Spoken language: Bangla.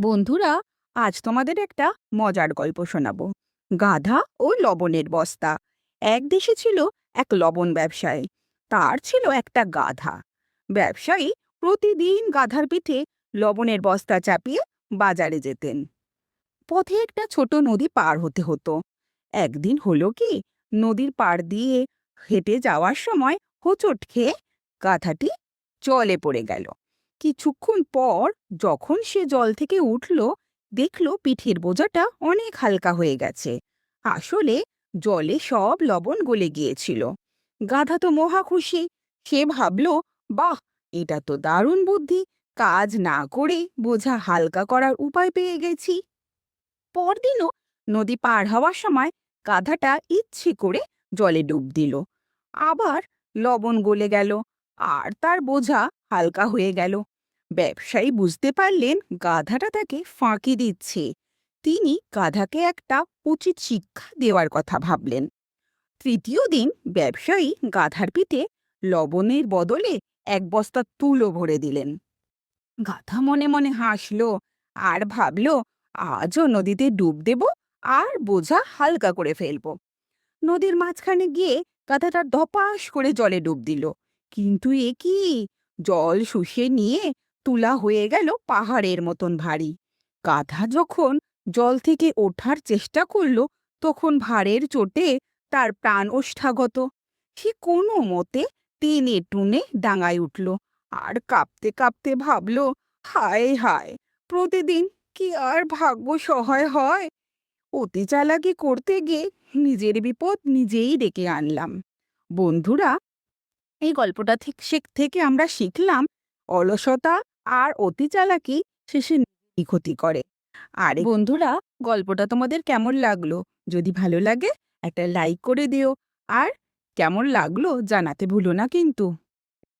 বন্ধুরা, আজ তোমাদের একটা মজার গল্প শোনাবো। গাধা ও লবণের বস্তা। এক দেশে ছিল এক লবণ ব্যবসায়ী। তার ছিল একটা গাধা। ব্যবসায়ী প্রতিদিন গাধার পিঠে লবণের বস্তা চাপিয়ে বাজারে যেতেন। পথে একটা ছোট নদী পার হতে হতো। একদিন হলো কি, নদীর পাড় দিয়ে হেঁটে যাওয়ার সময় হোঁচট খেয়ে গাধাটি জলে পড়ে গেল। কিছুক্ষণ পর যখন সে জল থেকে উঠল, দেখল পিঠের বোঝাটা অনেক হালকা হয়ে গেছে। আসলে জলে সব লবণ গলে গিয়েছিল। গাধা তো মহা খুশি। সে ভাবল, বাহ, এটা তো দারুণ বুদ্ধি। কাজ না করে বোঝা হালকা করার উপায় পেয়ে গেছি। পরদিনও নদী পার হওয়ার সময় গাধাটা ইচ্ছে করে জলে ডুব দিল। আবার লবণ গলে গেল, আর তার বোঝা হালকা হয়ে গেল। ব্যবসায়ী বুঝতে পারলেন গাধাটা তাকে ফাঁকি দিচ্ছে। তিনি গাধাকে একটা উচিত শিক্ষা দেওয়ার কথা ভাবলেন। তৃতীয় দিন ব্যবসায়ী গাধার পিঠে লবণের বদলে এক বস্তা তুলো ভরে দিলেন। গাধা মনে মনে হাসলো আর ভাবলো, আজও নদীতে ডুব দেব আর বোঝা হালকা করে ফেলবো। নদীর মাঝখানে গিয়ে গাধাটা ধপাস করে জলে ডুব দিল। কিন্তু এ কি, জল শুষে নিয়ে তুলা হয়ে গেল পাহাড়ের মতন ভারী। গাধা যখন জল থেকে ওঠার চেষ্টা করলো, তখন ভারের চোটে তার প্রাণ ওষ্ঠাগত। সে কোনো মতে টেনে টুনে ডাঙায় উঠল আর কাঁপতে কাঁপতে ভাবল, হায় হায়, প্রতিদিন কি আর ভাগ্য সহায় হয়? অতি চালাকি করতে গিয়ে নিজের বিপদ নিজেই ডেকে আনলাম। বন্ধুরা, এই গল্পটা থেকে আমরা শিখলাম, অলসতা আর অতি চালাকি শেষে নিজেই ক্ষতি করে। আর বন্ধুরা, গল্পটা তোমাদের কেমন লাগলো? যদি ভালো লাগে একটা লাইক করে দিও, আর কেমন লাগলো জানাতে ভুলো না কিন্তু।